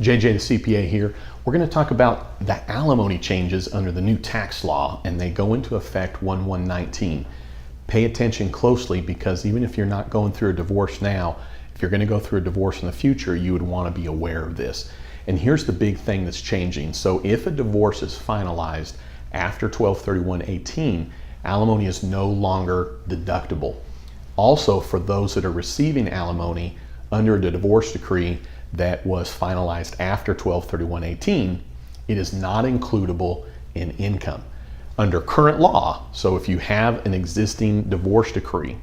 JJ the CPA here. We're going to talk about the alimony changes under the new tax law, and they go into effect 1/1/19. Pay attention closely, because even if you're not going through a divorce now, if you're going to go through a divorce in the future, you would want to be aware of this. And here's the big thing that's changing. So if a divorce is finalized after 12/31/18, alimony is no longer deductible. Also, for those that are receiving alimony under the divorce decree that was finalized after 12/31/18, it is not includable in income. Under current law, so if you have an existing divorce decree,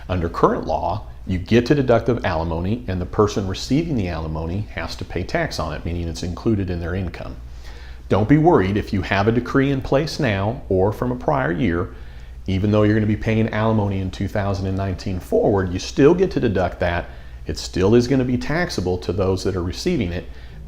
under current law, you get to deduct the alimony, and the person receiving the alimony has to pay tax on it, meaning it's included in their income. Don't be worried if you have a decree in place now or from a prior year. Even though you're going to be paying alimony in 2019 forward, you still get to deduct that. It still is going to be taxable to those that are receiving it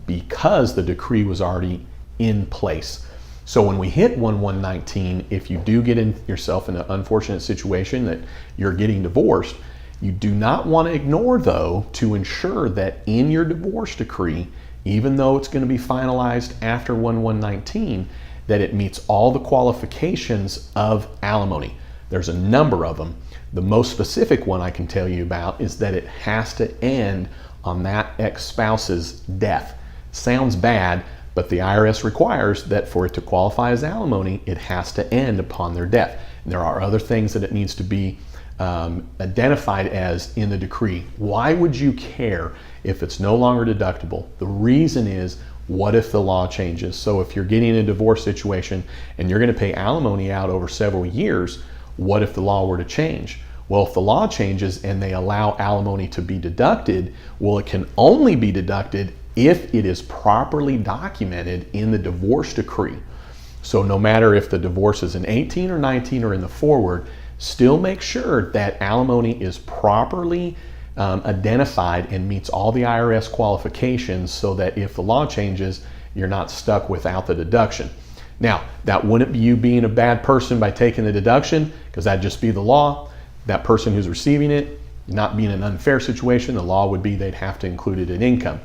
because the decree was already in place. So when we hit 1/1/19, if you do get yourself in an unfortunate situation that you're getting divorced, you do not want to ignore, though, to ensure that in your divorce decree, even though it's going to be finalized after 1/1/19, that it meets all the qualifications of alimony. There's a number of them. The most specific one I can tell you about is that it has to end on that ex-spouse's death. Sounds bad, but the IRS requires that for it to qualify as alimony, it has to end upon their death. And there are other things that it needs to be identified as in the decree. Why would you care if it's no longer deductible? The reason is, what if the law changes? So if you're getting a divorce situation and you're going to pay alimony out over several years, what if the law were to change? Well, if the law changes and they allow alimony to be deducted, well, it can only be deducted if it is properly documented in the divorce decree. So no matter if the divorce is in 18 or 19 or in the forward, still make sure that alimony is properly identified and meets all the IRS qualifications, so that if the law changes, you're not stuck without the deduction. Now, that wouldn't be you being a bad person by taking the deduction, because that'd just be the law. That person who's receiving it, not being an unfair situation, the law would be they'd have to include it in income.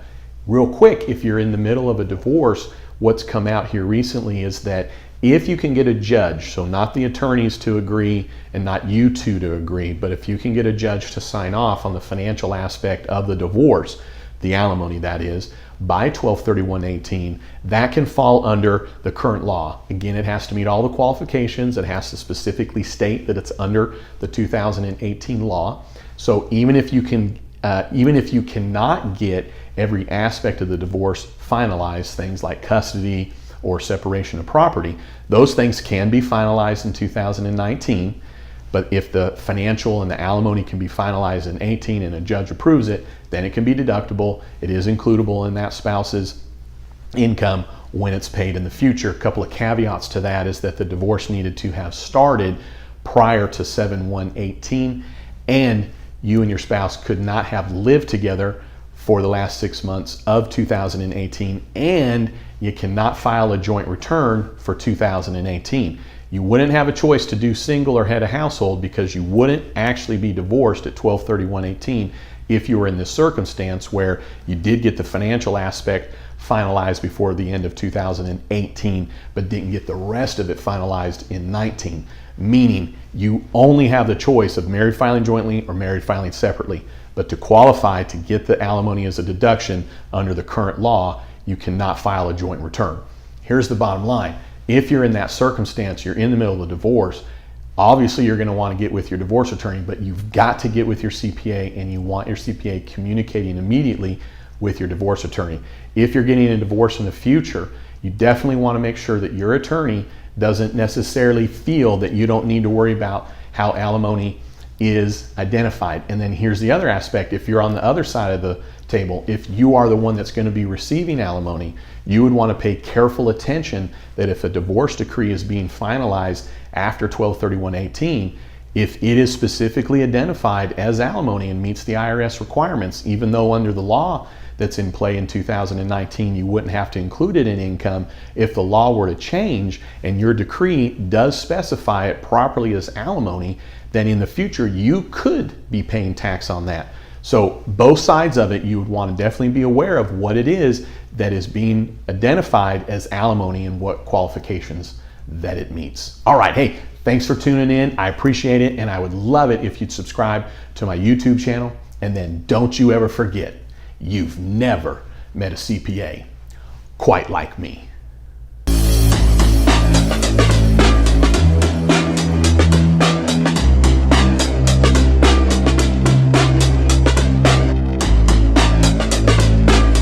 Real quick, if you're in the middle of a divorce, what's come out here recently is that if you can get a judge, so not the attorneys to agree and not you two to agree, but if you can get a judge to sign off on the financial aspect of the divorce, the alimony that is, by 12/31/18, that can fall under the current law. Again, it has to meet all the qualifications. It has to specifically state that it's under the 2018 law. So even if you cannot get every aspect of the divorce finalized, things like custody or separation of property, those things can be finalized in 2019. But if the financial and the alimony can be finalized in 18 and a judge approves it, then it can be deductible. It is includable in that spouse's income when it's paid in the future. A couple of caveats to that is that the divorce needed to have started prior to 7/1/18, and you and your spouse could not have lived together for the last 6 months of 2018, and you cannot file a joint return for 2018. You wouldn't have a choice to do single or head of household, because you wouldn't actually be divorced at 12/31/18 if you were in this circumstance where you did get the financial aspect finalized before the end of 2018, but didn't get the rest of it finalized in 19. Meaning you only have the choice of married filing jointly or married filing separately. But to qualify to get the alimony as a deduction under the current law, you cannot file a joint return. Here's the bottom line. If you're in that circumstance, you're in the middle of a divorce, obviously you're going to want to get with your divorce attorney, but you've got to get with your CPA, and you want your CPA communicating immediately with your divorce attorney. If you're getting a divorce in the future, you definitely want to make sure that your attorney doesn't necessarily feel that you don't need to worry about how alimony is identified. And then here's the other aspect. If you're on the other side of the table, if you are the one that's going to be receiving alimony, you would want to pay careful attention that if a divorce decree is being finalized after 12/31/18, if it is specifically identified as alimony and meets the IRS requirements, even though under the law that's in play in 2019 you wouldn't have to include it in income, if the law were to change and your decree does specify it properly as alimony, then in the future you could be paying tax on that. So both sides of it, you would want to definitely be aware of what it is that is being identified as alimony and what qualifications that it meets. All right, hey, thanks for tuning in. I appreciate it, and I would love it if you'd subscribe to my YouTube channel. And then don't you ever forget, you've never met a CPA quite like me.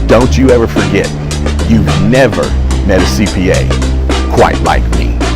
Don't you ever forget, you've never met a CPA quite like me.